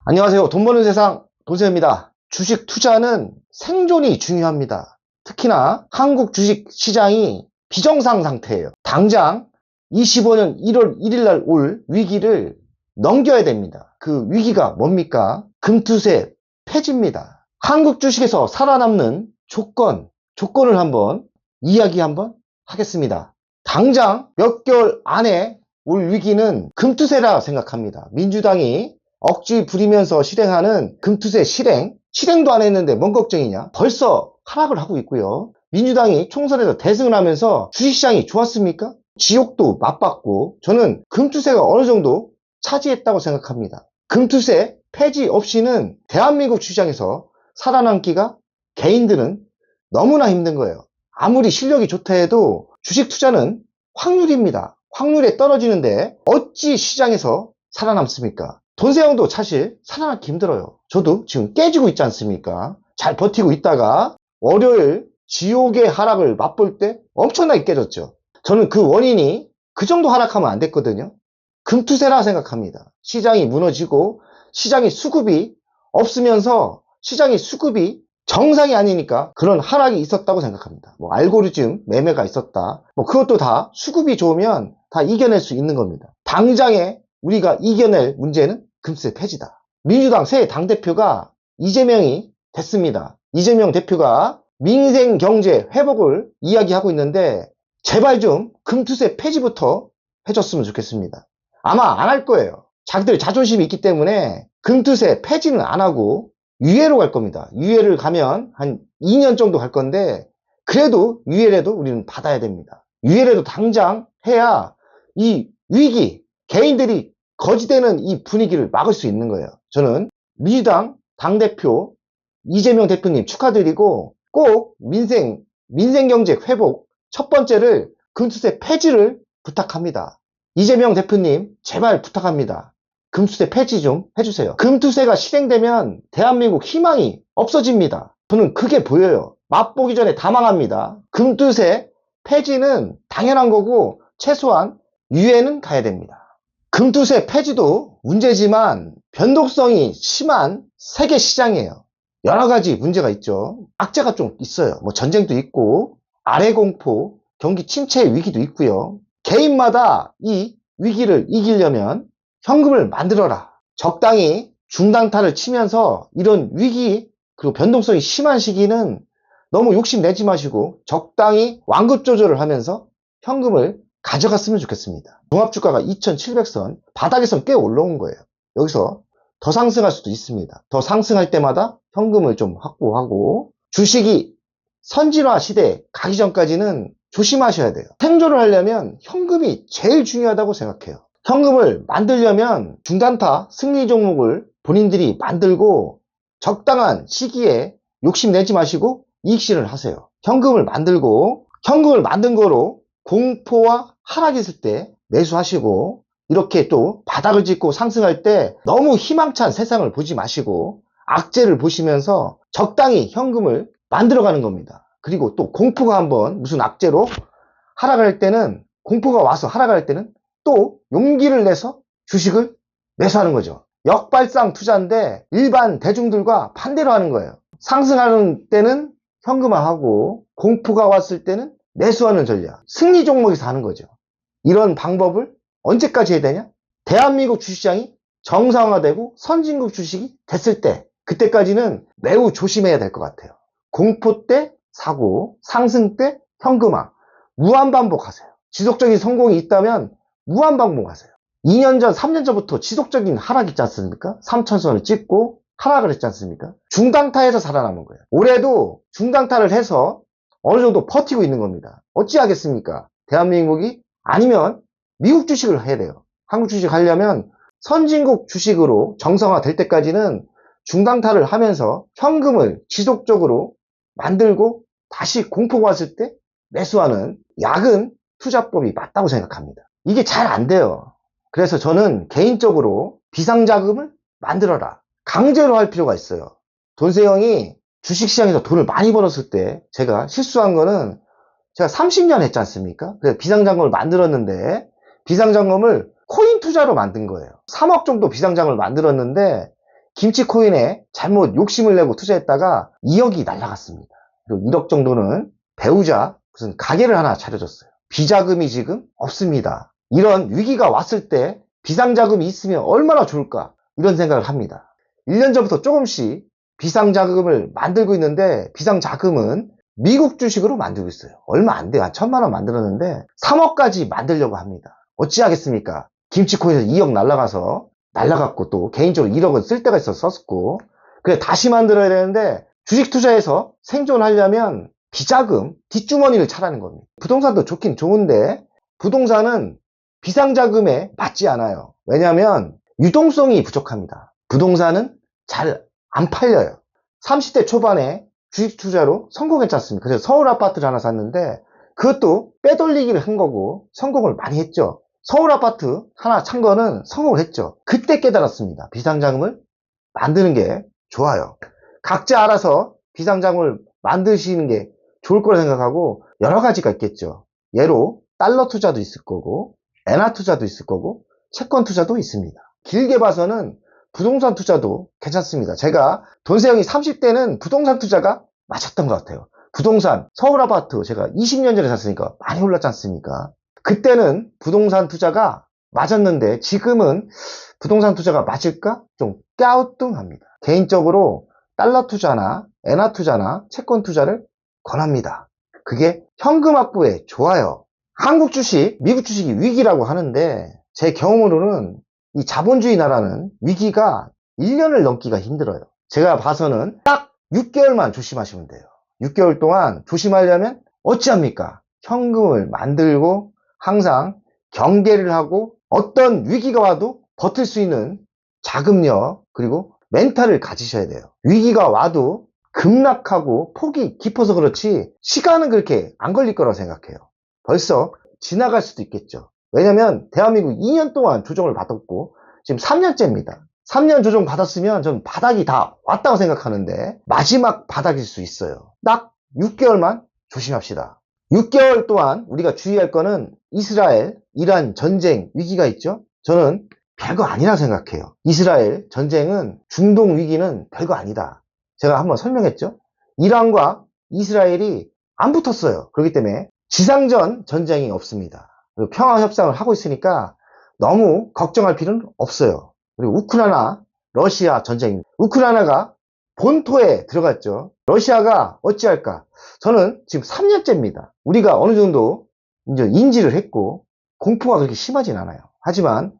안녕하세요. 돈 버는 세상 돈세입니다. 주식 투자는 생존이 중요합니다. 특히나 한국 주식 시장이 비정상 상태예요. 당장 25년 1월 1일 날 올 위기를 넘겨야 됩니다. 그 위기가 뭡니까? 금투세 폐지입니다. 한국 주식에서 살아남는 조건을 한번 하겠습니다. 당장 몇 개월 안에 올 위기는 금투세라 생각합니다. 민주당이 억지 부리면서 실행하는 금투세 실행도 안 했는데 뭔 걱정이냐? 벌써 하락을 하고 있고요. 민주당이 총선에서 대승을 하면서 주식시장이 좋았습니까? 지옥도 맛봤고, 저는 금투세가 어느 정도 차지했다고 생각합니다. 금투세 폐지 없이는 대한민국 주식시장에서 살아남기가 개인들은 너무나 힘든 거예요. 아무리 실력이 좋다 해도 주식 투자는 확률입니다. 확률에 떨어지는데 어찌 시장에서 살아남습니까? 돈세형도 사실 살아남기 힘들어요. 저도 지금 깨지고 있지 않습니까? 잘 버티고 있다가 월요일 지옥의 하락을 맛볼 때 엄청나게 깨졌죠. 저는 그 원인이 그 정도 하락하면 안 됐거든요. 금투세라 생각합니다. 시장이 무너지고 시장의 수급이 없으면서 시장의 수급이 정상이 아니니까 그런 하락이 있었다고 생각합니다. 알고리즘 매매가 있었다. 그것도 다 수급이 좋으면 다 이겨낼 수 있는 겁니다. 당장에 우리가 이겨낼 문제는 금투세 폐지다. 민주당 새 당대표가 이재명이 됐습니다. 이재명 대표가 민생 경제 회복을 이야기하고 있는데 제발 좀 금투세 폐지부터 해줬으면 좋겠습니다. 아마 안 할 거예요. 자기들 자존심이 있기 때문에 금투세 폐지는 안 하고 유예로 갈 겁니다. 유예를 가면 한 2년 정도 갈 건데 그래도 유예라도 우리는 받아야 됩니다. 유예라도 당장 해야 이 위기, 개인들이 거지되는 이 분위기를 막을 수 있는 거예요. 저는 민주당 당대표 이재명 대표님 축하드리고 꼭 민생경제 회복 첫 번째를 금투세 폐지를 부탁합니다. 이재명 대표님 제발 부탁합니다. 금투세 폐지 좀 해주세요. 금투세가 실행되면 대한민국 희망이 없어집니다. 저는 그게 보여요. 맛보기 전에 다 망합니다. 금투세 폐지는 당연한 거고 최소한 유예는 가야 됩니다. 금투세 폐지도 문제지만 변동성이 심한 세계 시장이에요. 여러 가지 문제가 있죠. 악재가 좀 있어요. 전쟁도 있고 아래 공포, 경기 침체 위기도 있고요. 개인마다 이 위기를 이기려면 현금을 만들어라. 적당히 중단타를 치면서 이런 위기 그리고 변동성이 심한 시기는 너무 욕심내지 마시고 적당히 완급 조절을 하면서 현금을 가져갔으면 좋겠습니다. 종합주가가 2700선 바닥에선 꽤 올라온 거예요. 여기서 더 상승할 수도 있습니다. 더 상승할 때마다 현금을 좀 확보하고 주식이 선진화 시대에 가기 전까지는 조심하셔야 돼요. 생존을 하려면 현금이 제일 중요하다고 생각해요. 현금을 만들려면 중단타 승리 종목을 본인들이 만들고 적당한 시기에 욕심내지 마시고 이익실현을 하세요. 현금을 만들고 현금을 만든 거로 공포와 하락이 있을 때 매수하시고 이렇게 또 바닥을 짚고 상승할 때 너무 희망찬 세상을 보지 마시고 악재를 보시면서 적당히 현금을 만들어가는 겁니다. 그리고 또 공포가 한번 무슨 악재로 하락할 때는 공포가 와서 하락할 때는 또 용기를 내서 주식을 매수하는 거죠. 역발상 투자인데 일반 대중들과 반대로 하는 거예요. 상승하는 때는 현금화하고 공포가 왔을 때는 매수하는 전략. 승리 종목에서 하는 거죠. 이런 방법을 언제까지 해야 되냐? 대한민국 주식시장이 정상화되고 선진국 주식이 됐을 때 그때까지는 매우 조심해야 될 것 같아요. 공포 때 사고, 상승 때 현금화. 무한반복하세요. 지속적인 성공이 있다면 무한반복하세요. 2년 전, 3년 전부터 지속적인 하락이 있지 않습니까? 3천선을 찍고 하락을 했지 않습니까? 중단타에서 살아남은 거예요. 올해도 중단타를 해서 어느 정도 버티고 있는 겁니다. 어찌하겠습니까? 대한민국이 아니면 미국 주식을 해야 돼요. 한국 주식 하려면 선진국 주식으로 정상화 될 때까지는 중단타를 하면서 현금을 지속적으로 만들고 다시 공포가 왔을 때 매수하는 야근 투자법이 맞다고 생각합니다. 이게 잘 안 돼요. 그래서 저는 개인적으로 비상자금을 만들어라. 강제로 할 필요가 있어요. 돈세형이 주식시장에서 돈을 많이 벌었을 때 제가 실수한 거는 제가 30년 했지 않습니까? 그래서 비상자금을 만들었는데 비상자금을 코인 투자로 만든 거예요. 3억 정도 비상자금을 만들었는데 김치코인에 잘못 욕심을 내고 투자했다가 2억이 날라갔습니다. 그리고 1억 정도는 배우자 무슨 가게를 하나 차려줬어요. 비자금이 지금 없습니다. 이런 위기가 왔을 때 비상자금이 있으면 얼마나 좋을까 이런 생각을 합니다. 1년 전부터 조금씩 비상자금을 만들고 있는데 비상자금은 미국 주식으로 만들고 있어요. 얼마 안 돼요. 한 1,000만 원 만들었는데 3억까지 만들려고 합니다. 어찌하겠습니까? 김치코인에서 2억 날라갔고 또 개인적으로 1억은 쓸 때가 있어서 썼고 그래 다시 만들어야 되는데 주식 투자에서 생존하려면 비자금, 뒷주머니를 차라는 겁니다. 부동산도 좋긴 좋은데 부동산은 비상자금에 맞지 않아요. 왜냐하면 유동성이 부족합니다. 부동산은 잘 안 팔려요. 30대 초반에 주식 투자로 성공했지 않습니까? 그래서 서울 아파트를 하나 샀는데 그것도 빼돌리기를 한 거고 성공을 많이 했죠. 서울 아파트 하나 산 거는 성공을 했죠. 그때 깨달았습니다. 비상자금을 만드는 게 좋아요. 각자 알아서 비상자금을 만드시는 게 좋을 거라 생각하고 여러 가지가 있겠죠. 예로 달러 투자도 있을 거고 엔화 투자도 있을 거고 채권 투자도 있습니다. 길게 봐서는 부동산 투자도 괜찮습니다. 제가 돈세영이 30대는 부동산 투자가 맞았던 것 같아요. 부동산, 서울 아파트 제가 20년 전에 샀으니까 많이 올랐지 않습니까? 그때는 부동산 투자가 맞았는데 지금은 부동산 투자가 맞을까? 좀 갸우뚱합니다. 개인적으로 달러 투자나 엔화 투자나 채권 투자를 권합니다. 그게 현금 확보에 좋아요. 한국 주식, 미국 주식이 위기라고 하는데 제 경험으로는 이 자본주의 나라는 위기가 1년을 넘기가 힘들어요. 제가 봐서는 딱 6개월만 조심하시면 돼요. 6개월 동안 조심하려면 어찌합니까? 현금을 만들고 항상 경계를 하고 어떤 위기가 와도 버틸 수 있는 자금력 그리고 멘탈을 가지셔야 돼요. 위기가 와도 급락하고 폭이 깊어서 그렇지 시간은 그렇게 안 걸릴 거라고 생각해요. 벌써 지나갈 수도 있겠죠. 왜냐면 대한민국 2년 동안 조정을 받았고 지금 3년째입니다. 3년 조정 받았으면 저는 바닥이 다 왔다고 생각하는데 마지막 바닥일 수 있어요. 딱 6개월만 조심합시다. 6개월 동안 우리가 주의할 거는 이스라엘, 이란 전쟁 위기가 있죠. 저는 별거 아니라 생각해요. 이스라엘 전쟁은 중동 위기는 별거 아니다. 제가 한번 설명했죠. 이란과 이스라엘이 안 붙었어요. 그렇기 때문에 지상전 전쟁이 없습니다. 그리고 평화 협상을 하고 있으니까 너무 걱정할 필요는 없어요. 그리고 우크라이나, 러시아 전쟁입니다. 우크라이나가 본토에 들어갔죠. 러시아가 어찌할까? 저는 지금 3년째입니다. 우리가 어느 정도 이제 인지를 했고 공포가 그렇게 심하진 않아요. 하지만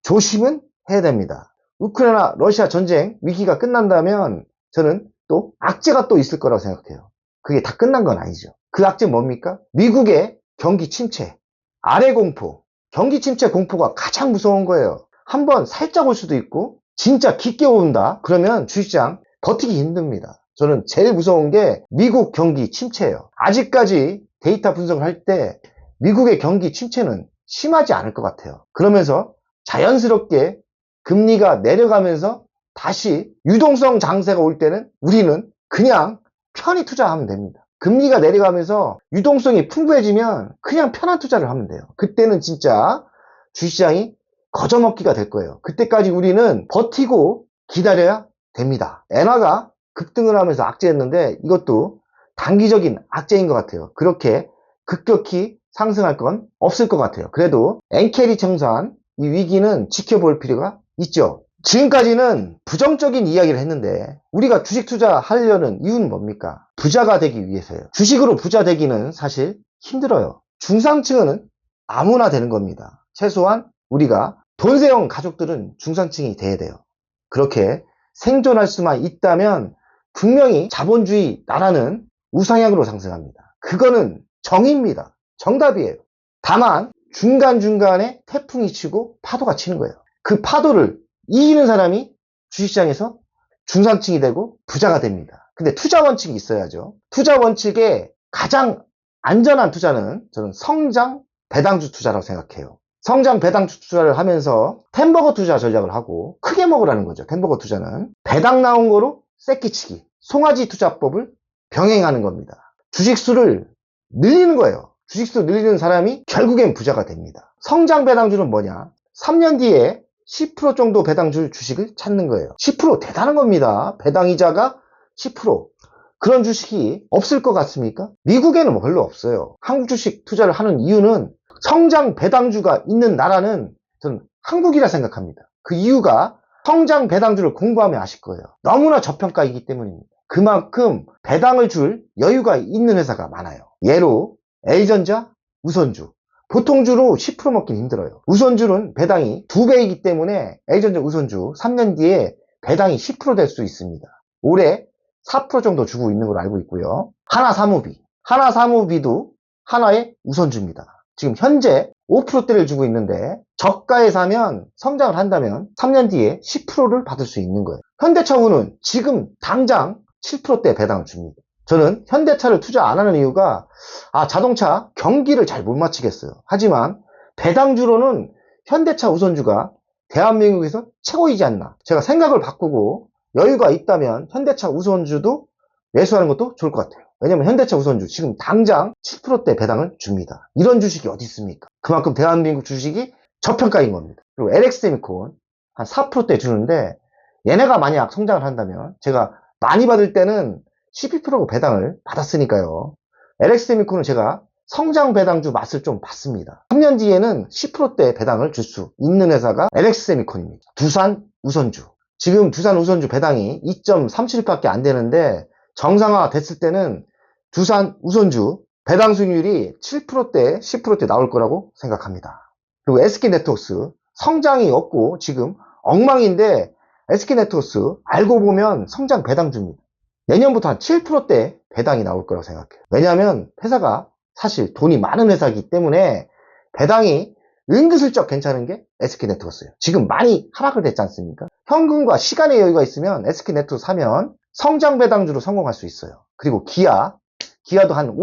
조심은 해야 됩니다. 우크라이나, 러시아 전쟁 위기가 끝난다면 저는 또 악재가 또 있을 거라고 생각해요. 그게 다 끝난 건 아니죠. 그 악재 뭡니까? 미국의 경기 침체, 아래 공포, 경기 침체 공포가 가장 무서운 거예요. 한번 살짝 올 수도 있고 진짜 깊게 온다 그러면 주식시장 버티기 힘듭니다. 저는 제일 무서운 게 미국 경기 침체예요. 아직까지 데이터 분석을 할 때 미국의 경기 침체는 심하지 않을 것 같아요. 그러면서 자연스럽게 금리가 내려가면서 다시 유동성 장세가 올 때는 우리는 그냥 편히 투자하면 됩니다. 금리가 내려가면서 유동성이 풍부해지면 그냥 편한 투자를 하면 돼요. 그때는 진짜 주식시장이 거저먹기가 될 거예요. 그때까지 우리는 버티고 기다려야 됩니다. 엔화가 급등을 하면서 악재였는데 이것도 단기적인 악재인 것 같아요. 그렇게 급격히 상승할 건 없을 것 같아요. 그래도 엔캐리 청산 이 위기는 지켜볼 필요가 있죠. 지금까지는 부정적인 이야기를 했는데 우리가 주식 투자하려는 이유는 뭡니까? 부자가 되기 위해서예요. 주식으로 부자 되기는 사실 힘들어요. 중상층은 아무나 되는 겁니다. 최소한 우리가 돈세영 가족들은 중상층이 돼야 돼요. 그렇게 생존할 수만 있다면 분명히 자본주의 나라는 우상향으로 상승합니다. 그거는 정의입니다. 정답이에요. 다만 중간중간에 태풍이 치고 파도가 치는 거예요. 그 파도를 이기는 사람이 주식시장에서 중상층이 되고 부자가 됩니다. 근데 투자 원칙이 있어야죠. 투자 원칙에 가장 안전한 투자는 저는 성장 배당주 투자라고 생각해요. 성장 배당주 투자를 하면서 햄버거 투자 전략을 하고 크게 먹으라는 거죠. 햄버거 투자는 배당 나온 거로 새끼치기, 송아지 투자법을 병행하는 겁니다. 주식수를 늘리는 거예요. 주식수 늘리는 사람이 결국엔 부자가 됩니다. 성장 배당주는 뭐냐? 3년 뒤에 10% 정도 배당 줄 주식을 찾는 거예요. 10% 대단한 겁니다. 배당 이자가 10%. 그런 주식이 없을 것 같습니까? 미국에는 별로 없어요. 한국 주식 투자를 하는 이유는 성장 배당주가 있는 나라는 저는 한국이라 생각합니다. 그 이유가 성장 배당주를 공부하면 아실 거예요. 너무나 저평가이기 때문입니다. 그만큼 배당을 줄 여유가 있는 회사가 많아요. 예로 L전자, 우선주. 보통주로 10% 먹긴 힘들어요. 우선주는 배당이 2배이기 때문에 L전자, 우선주 3년 뒤에 배당이 10% 될 수 있습니다. 올해 4% 정도 주고 있는 걸로 알고 있고요. 하나사무비. 하나사무비도 하나의 우선주입니다. 지금 현재 5%대를 주고 있는데 저가에 사면 성장을 한다면 3년 뒤에 10%를 받을 수 있는 거예요. 현대차우는 지금 당장 7%대 배당을 줍니다. 저는 현대차를 투자 안 하는 이유가 자동차 경기를 잘 못 맞추겠어요. 하지만 배당주로는 현대차 우선주가 대한민국에서 최고이지 않나. 제가 생각을 바꾸고 여유가 있다면 현대차 우선주도 매수하는 것도 좋을 것 같아요. 왜냐면 현대차 우선주 지금 당장 7%대 배당을 줍니다. 이런 주식이 어디 있습니까? 그만큼 대한민국 주식이 저평가인 겁니다. 그리고 LX세미콘 한 4%대 주는데 얘네가 만약 성장을 한다면 제가 많이 받을 때는 12% 배당을 받았으니까요. LX세미콘은 제가 성장 배당주 맛을 좀 봤습니다. 3년 뒤에는 10%대 배당을 줄 수 있는 회사가 LX세미콘입니다. 두산 우선주. 지금 두산 우선주 배당이 2.37밖에 안 되는데 정상화 됐을 때는 두산 우선주 배당 수익률이 7%대, 10%대 나올 거라고 생각합니다. 그리고 SK네트워크스 성장이 없고 지금 엉망인데 SK네트워크스 알고 보면 성장 배당주입니다. 내년부터 한 7%대 배당이 나올 거라고 생각해요. 왜냐하면 회사가 사실 돈이 많은 회사이기 때문에 배당이 은근슬쩍 괜찮은 게 SK네트워크스예요. 지금 많이 하락을 됐지 않습니까? 현금과 시간의 여유가 있으면 SK네트워크스 사면 성장 배당주로 성공할 수 있어요. 그리고 기아도 한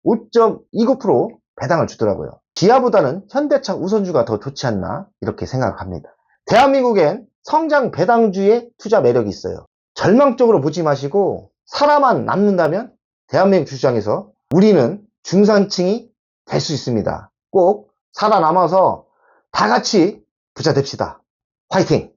5.29% 배당을 주더라고요. 기아보다는 현대차 우선주가 더 좋지 않나 이렇게 생각합니다. 대한민국엔 성장 배당주의 투자 매력이 있어요. 절망적으로 보지 마시고 살아만 남는다면 대한민국 주식시장에서 우리는 중산층이 될 수 있습니다. 꼭 살아남아서 다 같이 부자 됩시다. 화이팅!